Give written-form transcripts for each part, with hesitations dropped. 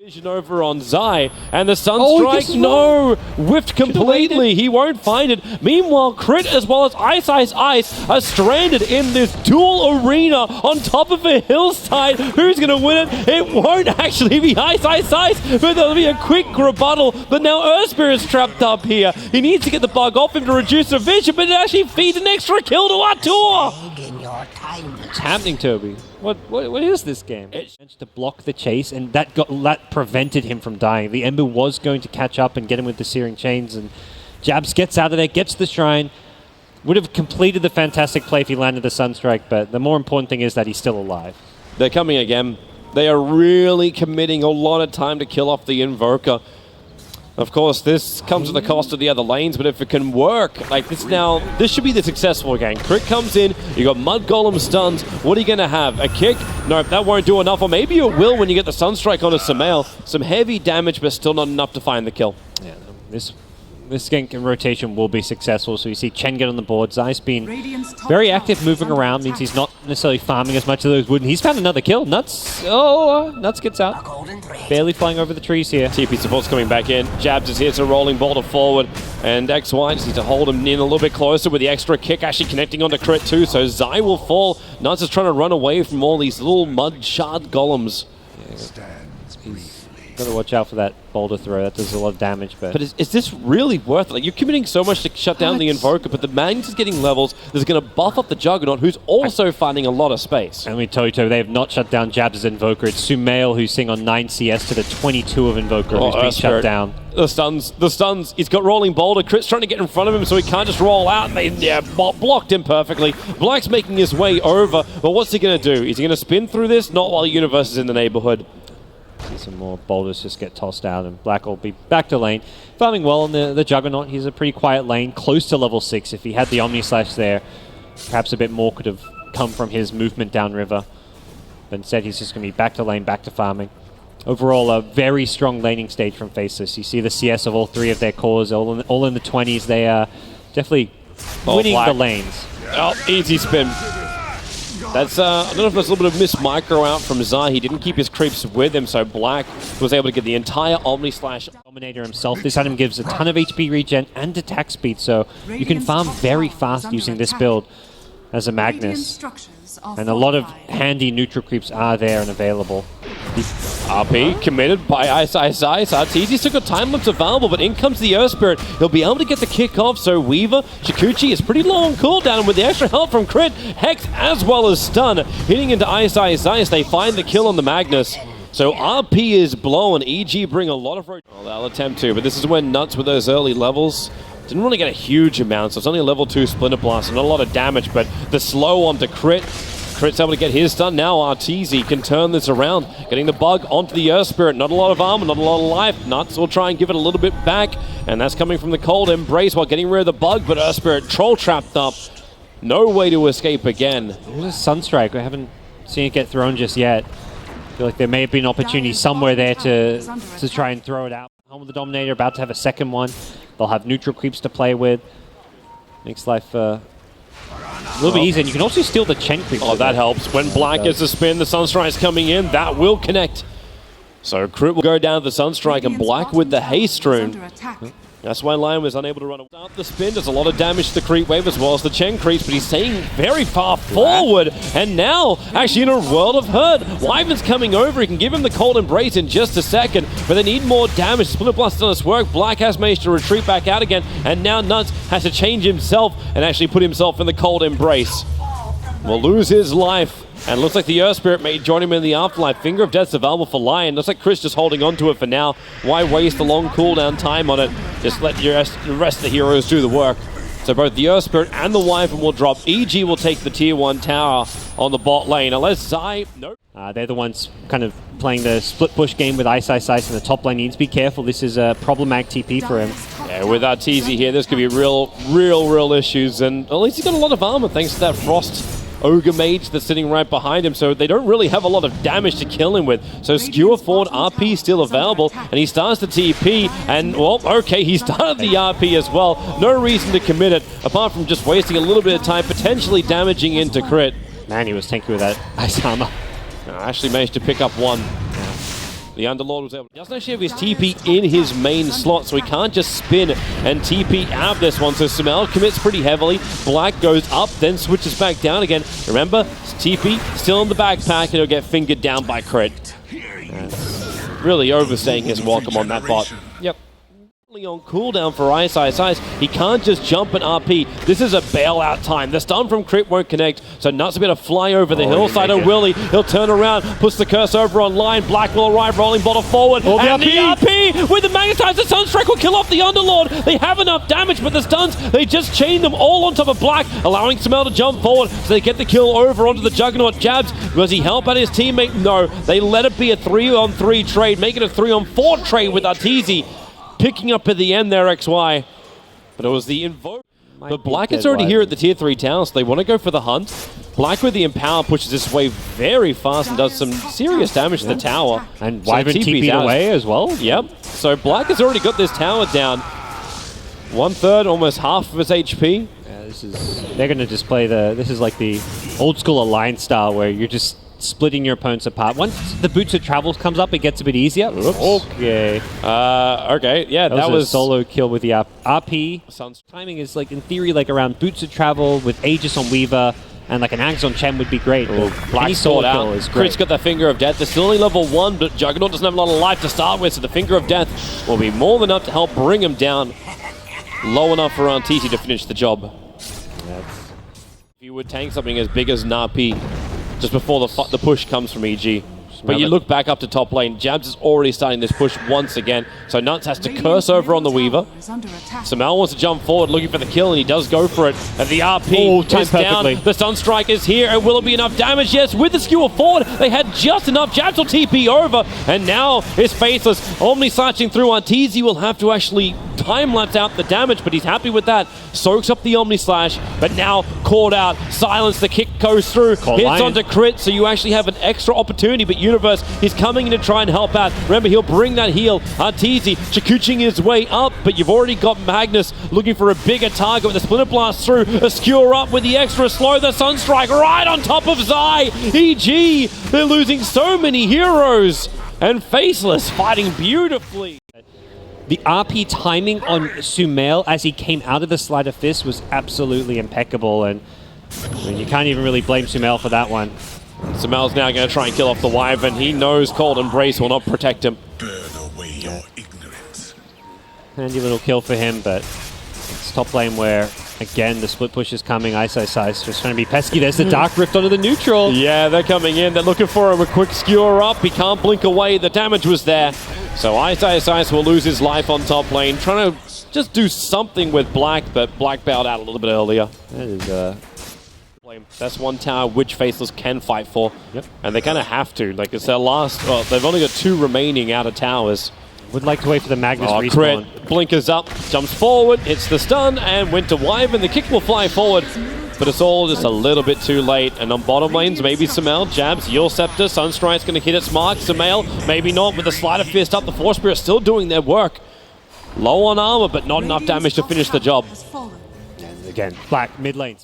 Vision over on Zai, and the Sunstrike, no! Whiffed completely, he won't find it. Meanwhile, Crit as well as iceiceice are stranded in this dual arena on top of a hillside. Who's gonna win it? It won't actually be iceiceice, but there'll be a quick rebuttal. But now Ursper is trapped up here. He needs to get the bug off him to reduce the vision, but it actually feeds an extra kill to Artur! What's happening, Toby? What is this game? It's to block the chase, and that prevented him from dying. The Ember was going to catch up and get him with the Searing Chains, and Jabz gets out of there, gets the Shrine. Would have completed the fantastic play if he landed the Sunstrike, but the more important thing is that he's still alive. They're coming again. They are really committing a lot of time to kill off the Invoker. Of course, this comes at the cost of the other lanes, but if it can work, like this now, this should be the successful game. Crit comes in, you got Mud Golem stuns, what are you going to have? A kick? Nope, that won't do enough, or maybe it will when you get the Sunstrike onto Sumail. Some heavy damage, but still not enough to find the kill. Yeah, this gank and rotation will be successful, so you see Chen get on the board. Zai's been very active moving around, means he's not necessarily farming as much of those wood, and he's found another kill. Nutz, Nutz gets out. Barely flying over the trees here. TP support's coming back in. Jabz is here to rolling boulder forward, and XY just needs to hold him in a little bit closer with the extra kick actually connecting onto Crit too, so Zai will fall. Nutz is trying to run away from all these little mud shard golems. Got to watch out for that boulder throw. That does a lot of damage. But is this really worth it? Like, you're committing so much to shut down the Invoker, but the Magnus is getting levels that's going to buff up the Juggernaut, who's also finding a lot of space. And we tell you, they have not shut down Jabz's Invoker. It's Sumail who's sitting on 9 CS to the 22 of Invoker who's been shut down. The stuns. He's got rolling boulder. Crit's trying to get in front of him so he can't just roll out. And they blocked him perfectly. Black's making his way over, but what's he going to do? Is he going to spin through this? Not while Universe is in the neighborhood. See some more boulders just get tossed out, and Black will be back to lane. Farming well on the Juggernaut. He's a pretty quiet lane, close to level 6. If he had the Omni Slash there, perhaps a bit more could have come from his movement downriver. But instead, he's just going to be back to lane, back to farming. Overall, a very strong laning stage from Faceless. You see the CS of all three of their cores, all in the 20s. They are definitely winning the lanes. Oh, easy spin. That's, I don't know if there's a little bit of miss micro out from Zai. He didn't keep his creeps with him, so Black was able to get the entire Omni Slash. Dominator himself. This item gives a ton of HP regen and attack speed, so you can farm very fast using this build as a Magnus. And a lot of handy neutral creeps are there and available. RP committed by iceiceice. Arteezy still got time limits available, but in comes the Earth Spirit. He'll be able to get the kick off, so Weaver, Shikuchi is pretty low on cooldown, and with the extra help from Crit, Hex as well as Stun, hitting into iceiceice, they find the kill on the Magnus. So RP is blown. EG bring a lot of... Well, they'll attempt to, but this is when Nutz with those early levels didn't really get a huge amount, so it's only a level 2 Splinter Blast, and not a lot of damage, but the slow onto Crit. Crit's able to get his stun. Now Arteezy can turn this around, getting the bug onto the Earth Spirit. Not a lot of armor, not a lot of life. Nutz will try and give it a little bit back, and that's coming from the Cold Embrace while getting rid of the bug, but Earth Spirit troll trapped up. No way to escape again. There's a Sunstrike. We haven't seen it get thrown just yet. I feel like there may have been an opportunity somewhere there to try and throw it out. Home with the Dominator, about to have a second one. They'll have neutral creeps to play with. Makes life a little bit easier. And you can also steal the Chen creeps. Oh, that helps. When Black gets a spin, the Sunstrike's coming in. That will connect. So Crit will go down to the Sunstrike, and Black with the Haste Rune. That's why Lion was unable to run away. Start the spin, does a lot of damage to the creep wave as well as the Chen creeps, but he's staying very far forward. And now, actually in a world of hurt, Wyvern's coming over. He can give him the Cold Embrace in just a second, but they need more damage. Splinter Blast on its work. Black has managed to retreat back out again, and now Nutz has to change himself and actually put himself in the Cold Embrace. Will lose his life. And looks like the Earth Spirit may join him in the afterlife. Finger of Death's available for Lion. Looks like Chris just holding on to it for now. Why waste a long cooldown time on it? Just let the rest of the heroes do the work. So both the Earth Spirit and the Wyvern will drop. EG will take the tier 1 tower on the bot lane. Unless Zai... Nope. They're the ones kind of playing the split push game with iceiceice in the top lane. Needs to be careful. This is a problematic TP for him. Yeah, with Arteezy here, this could be real issues. And at least he's got a lot of armor thanks to that Frost Ogre Mage that's sitting right behind him, so they don't really have a lot of damage to kill him with. So Skewer Forward RP still available, and he starts the TP, and well, okay, he started the RP as well. No reason to commit it, apart from just wasting a little bit of time, potentially damaging into Crit. Man, he was tanky with that ice armor. Actually managed to pick up one. The Underlord was able. He doesn't actually have his TP in his main slot, so he can't just spin and TP out of this one. So Sumail commits pretty heavily. Black goes up, then switches back down again. Remember, TP still in the backpack, and he'll get fingered down by Crit. That's really overstaying his welcome on that bot. Yep. On cooldown for iceiceice. He can't just jump an RP. This is a bailout time. The stun from Crit won't connect, so Nutz will be able to fly over the hillside of Willie. He'll turn around, puts the curse over on line. Black will arrive, rolling bottle forward. And the RP with the magnetizer Sunstrike will kill off the Underlord. They have enough damage, but the stuns, they just chain them all on top of Black, allowing Sumail to jump forward, so they get the kill over onto the Juggernaut. Jabz, does he help out his teammate? No. They let it be a 3-on-3 trade, make it a 3-on-4 trade with Arteezy. Picking up at the end there, XY. But it was the invoke. But Black is already here at the tier 3 tower, so they want to go for the hunt. Black with the Empower pushes this wave very fast and does some serious damage to the tower. And Wyvern TP'd away as well. Yep. So Black has already got this tower down. 1/3, almost half of its HP. Yeah, they're going to just play this is like the old school Alliance style where you're just splitting your opponents apart. Once the Boots of Travels comes up, it gets a bit easier. Oops. Okay. Okay, yeah, that was a solo kill with the RP. Timing is like in theory like around Boots of Travel with Aegis on Weaver and like an Axe on Chen would be great. Black sword out. Crit's got the Finger of Death. They're still only level 1, but Juggernaut doesn't have a lot of life to start with, so the Finger of Death will be more than enough to help bring him down low enough for Arteezy to finish the job. If you would tank something as big as an RP just before the push comes from EG. But you look back up to top lane, Jabz is already starting this push once again, so Nutz has to curse over on the Weaver. Sumail wants to jump forward looking for the kill, and he does go for it. And the RP is down, the Sunstrike is here, and will it be enough damage? Yes, with the skewer forward, they had just enough. Jabz will TP over, and now it's Faceless. Omni slashing through. Arteezy will have to actually time-lapse out the damage, but he's happy with that. Soaks up the Omni Slash, but now called out. Silence, the kick goes through, hits onto Crit, so you actually have an extra opportunity, but Universe, he's coming in to try and help out. Remember, he'll bring that heal. Arteezy chikuching his way up, but you've already got Magnus looking for a bigger target with a Splinter Blast through, a skewer up with the extra slow, the Sunstrike right on top of Zai. EG, they're losing so many heroes, and Faceless fighting beautifully. The RP timing on Sumail as he came out of the Sleight of Fist was absolutely impeccable, and I mean, you can't even really blame Sumail for that one. Sumail's now going to try and kill off the Wyvern. He knows Cold Embrace will not protect him. Burn away your ignorance. Handy little kill for him, but it's top lane where, again, the split push is coming. iceiceice just trying to be pesky. There's the Dark Rift onto the neutral. Yeah, they're coming in. They're looking for him. A quick skewer up. He can't blink away. The damage was there. So iceiceice will lose his life on top lane. Trying to just do something with Black, but Black bailed out a little bit earlier. That is, that's one tower which Faceless can fight for. Yep. And they kind of have to. Like, it's their last... Well, they've only got 2 remaining out of towers. Would like to wait for the Magnus respawn. Crit blinkers up, jumps forward, hits the stun, and went to Wyvern. The kick will fly forward, but it's all just a little bit too late. And on bottom lanes, maybe Sumail, Jabz, Yule Scepter, Sunstrike's going to hit its mark. Sumail, maybe not, with the Sleight of Fist up. The Force Spirit still doing their work. Low on armor, but not enough damage to finish the job. And again, Black mid lane.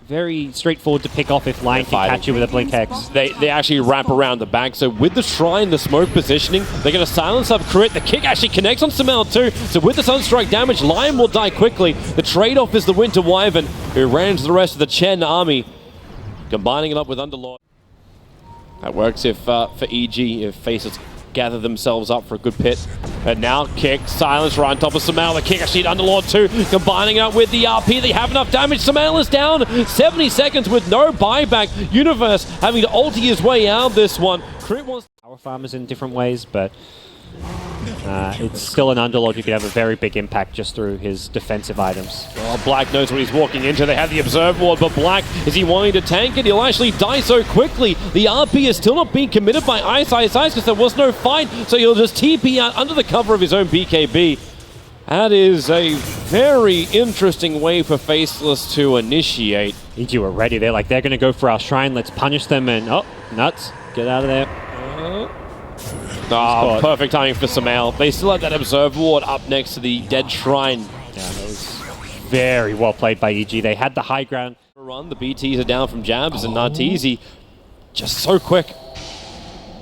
Very straightforward to pick off if Lion can catch you with a Blink Hex. They actually wrap around the back. So with the Shrine, the smoke positioning, they're going to silence up Crit. The kick actually connects on Sumail too. So with the Sunstrike damage, Lion will die quickly. The trade-off is the Winter Wyvern, who ran the rest of the Chen army, combining it up with Underlord. That works if for EG, if Faces gather themselves up for a good pit. And now kick, silence right on top of Sumail. The kick actually Underlord too, combining it up with the RP. They have enough damage. Sumail is down 70 seconds with no buyback. Universe having to ulti his way out of this one. Crit wants power farmers in different ways, but it's still an Underlord who could have a very big impact just through his defensive items. Well, Black knows what he's walking into. They have the Observe Ward, but Black, is he wanting to tank it? He'll actually die so quickly. The RP is still not being committed by iceiceice because there was no fight, so he'll just TP out under the cover of his own BKB. That is a very interesting way for Faceless to initiate. EG were ready. They're like, they're going to go for our Shrine. Let's punish them, and oh, Nutz, get out of there. Oh, perfect timing for Sumail. They still have that Observe Ward up next to the dead Shrine. Yeah, that was very well played by EG. They had the high ground. Run, the BTs are down from Jabz, and Arteezy just so quick.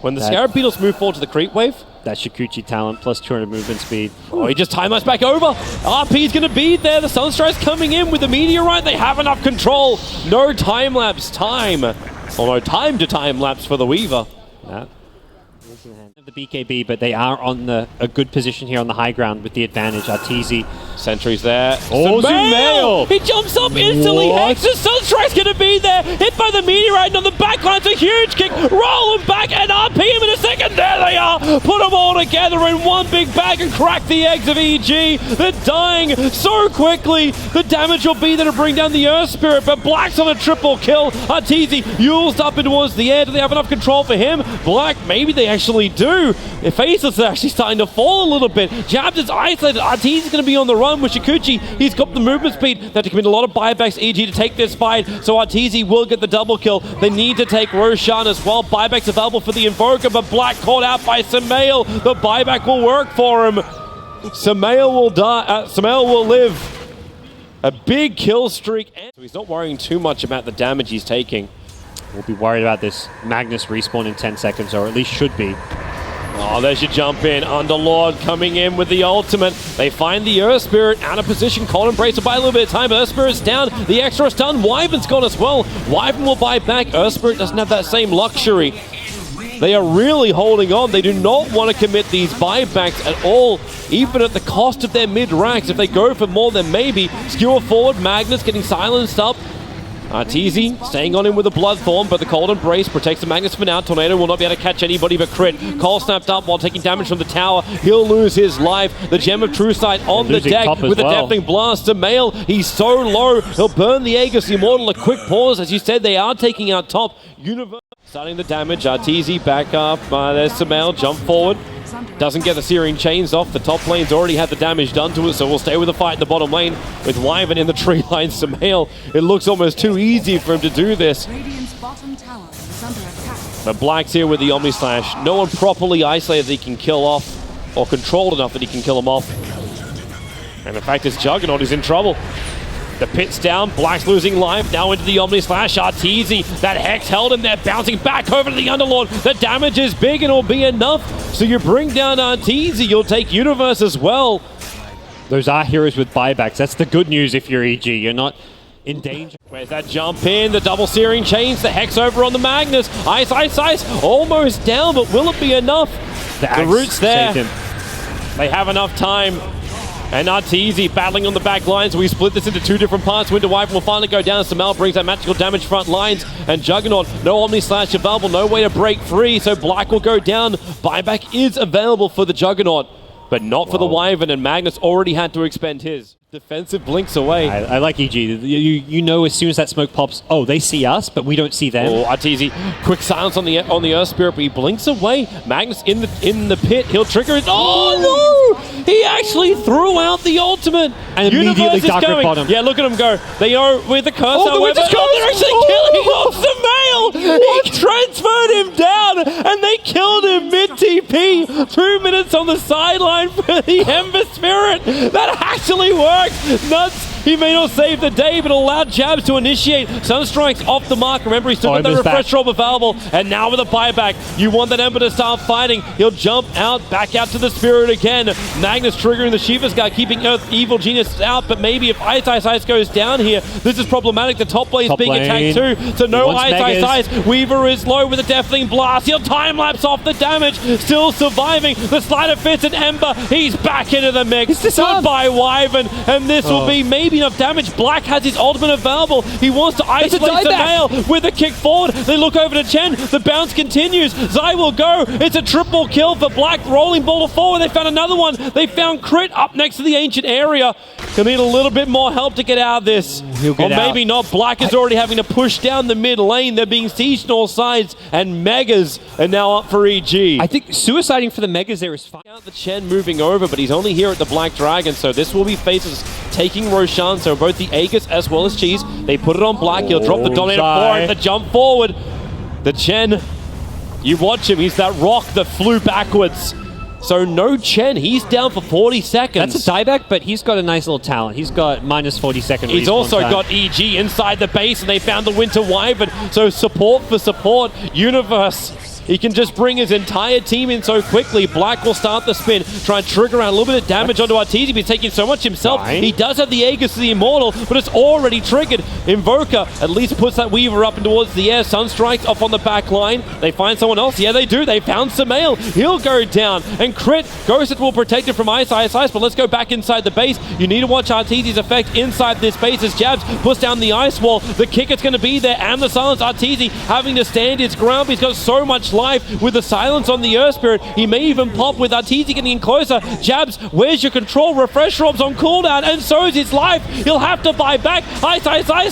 When the Scarab Beetles move forward to the creep wave, that Shikuchi talent plus 200 movement speed. oh, he just time-lapse back over. RP's going to be there. The Sunstrike's coming in with the Meteorite. They have enough control. No time-lapse time. Or no time to time-lapse for the Weaver. That. The BKB, but they are on a good position here on the high ground with the advantage. Arteezy. Sentry's there. Oh, Sumail! He jumps up instantly. What? The Sunstrike's going to be there. Hit by the Meteorite, and on the back line's a huge kick. Roll him back and RP him in a second. There they are. Put them all together in one big bag and crack the eggs of EG. They're dying so quickly. The damage will be there to bring down the Earth Spirit, but Black's on a triple kill. Arteezy used up and towards the air. Do they have enough control for him? Black, maybe they actually do. Faceless is actually starting to fall a little bit. Jabz is isolated. Arteezy's going to be on the run with Shikuchi. He's got the movement speed. They have to commit a lot of buybacks EG to take this fight, so Arteezy will get the double kill. They need to take Roshan as well. Buybacks available for the Invoker, but Black caught out by Sumail. The buyback will work for him. Sumail will die. Sumail will live. A big kill streak. So he's not worrying too much about the damage he's taking. We'll be worried about this Magnus respawn in 10 seconds, or at least should be. Oh, there's your jump in. Underlord coming in with the ultimate. They find the Earth Spirit out of position. Cold Embrace will buy a little bit of time, but Earth Spirit's down. The extra stun. Wyvern's gone as well. Wyvern will buy back. Earth Spirit doesn't have that same luxury. They are really holding on. They do not want to commit these buybacks at all, even at the cost of their mid-racks. If they go for more, then maybe. Skewer forward. Magnus getting silenced up. Arteezy staying on him with a Bloodthorn, but the Cold Embrace protects the Magnus for now. Tornado will not be able to catch anybody but Crit. Cole snapped up while taking damage from the tower. He'll lose his life. The Gem of True Sight on the deck with a Deafening Blast. Sumail, he's so low. He'll burn the Aegis Immortal. A quick pause. As you said, they are taking out top. Universe starting the damage. Arteezy back up. There's Sumail. Jump forward. Doesn't get the Searing Chains off. The top lane's already had the damage done to it, so we'll stay with the fight in the bottom lane with Wyvern in the tree line. Sumail, it looks almost too easy for him to do this. But Black's here with the Omni Slash. No one properly isolated that he can kill off, or controlled enough that he can kill him off. And in fact, this Juggernaut is in trouble. The pit's down, Black's losing life, now into the Omni Slash. Arteezy, that Hex held him there, bouncing back over to the Underlord. The damage is big and it'll be enough. So you bring down Arteezy, you'll take Universe as well. Those are heroes with buybacks. That's the good news if you're EG. You're not in danger. Where's that jump in? The double Searing Chains, the Hex over on the Magnus. Ice, ice, ice, almost down, but will it be enough? The root's there. They have enough time. And Arteezy battling on the back line, so we split this into two different parts. Winter Wyvern will finally go down. Sumail brings that magical damage front lines. And Juggernaut, no Omni Slash available, no way to break free, so Black will go down. Buyback is available for the Juggernaut, but not for the Wyvern, and Magnus already had to expend his. Defensive blinks away. I like EG. You know as soon as that smoke pops, oh, they see us, but we don't see them. Oh, Arteezy, quick silence on the Earth Spirit, but he blinks away. Magnus in the pit. He'll trigger it. Oh no! He actually threw out the ultimate. And immediately Dark Grip on him. Yeah, look at him go. They are with the curse. Oh, however, they're actually killing off Sumail. He transferred him down, and they killed him mid-TP. 2 minutes on the sideline for the Ember Spirit. That actually worked. Nuts, he may not save the day, but allowed Jabz to initiate. Sunstrike's off the mark. Remember, he's still got that refresh robe available. And now with a buyback, you want that Ember to start fighting. He'll jump out, back out to the Spirit again. Magnus triggering the Shiva's Guard, keeping Earth Evil Genius out. But maybe if Ice goes down here, this is problematic. The top lane's being attacked too. So no Ice. Weaver is low with a Deafening Blast. He'll time-lapse off the damage. Still surviving. The Slider fits an Ember. He's back into the mix. Goodbye, Wyvern. And this will be maybe enough damage. Black has his ultimate available. He wants to isolate the nail with a kick forward. They look over to Chen. The bounce continues. Zai will go. It's a triple kill for Black. Rolling ball forward. They found another one. They found Crit up next to the ancient area. He'll need a little bit more help to get out of this. Or maybe not. Black is already having to push down the mid lane. They're being sieged on all sides. And Megas are now up for EG. I think suiciding for the Megas there is fine. The Chen moving over, but he's only here at the Black Dragon. So this will be Faces taking Roshan. So both the Aegis as well as Cheese. They put it on Black. He'll drop the Dominator for it. The jump forward. The Chen. You watch him. He's that rock that flew backwards. So no Chen, he's down for 40 seconds. That's a dieback, but he's got a nice little talent. He's got minus 40 second He's also got EG inside the base, and they found the Winter Wyvern. So support for support. Universe he can just bring his entire team in so quickly. Black will start the spin, try and trigger around a little bit of damage onto Arteezy, but he's taking so much himself. Right. He does have the Aegis of the Immortal, but it's already triggered. Invoker at least puts that Weaver up and towards the air. Sunstrike's off on the back line. They find someone else. Yeah, they do. They found Samael. He'll go down. And Crit, Ghosted will protect it from Ice, but let's go back inside the base. You need to watch Arteezy's effect inside this base as Jabz puts down the ice wall. The kicker's going to be there, and the silence. Arteezy having to stand his ground. He's got so much life with the silence on the Earth Spirit. He may even pop with Arteezy getting in closer. Jabz, where's your control? Refresh Rob's on cooldown, and so's his life. He'll have to buy back. Ice.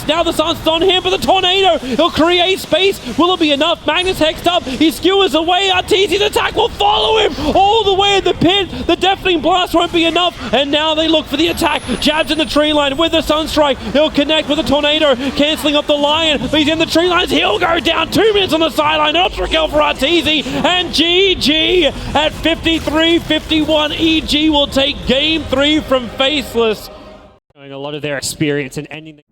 Now the silence is on him, but the tornado, he'll create space. Will it be enough? Magnus hexed up. He skewers away. Arteezy's attack will follow him all the way in the pit. The deafening blast won't be enough, and now they look for the attack. Jabz in the tree line with the Sunstrike. He'll connect with the tornado, cancelling up the Lion, but he's in the tree lines. He'll go down. 2 minutes on the sideline. Ultra kill for Arteezy, and GG at 53-51. EG will take game 3 from Faceless. Showing a lot of their experience and ending the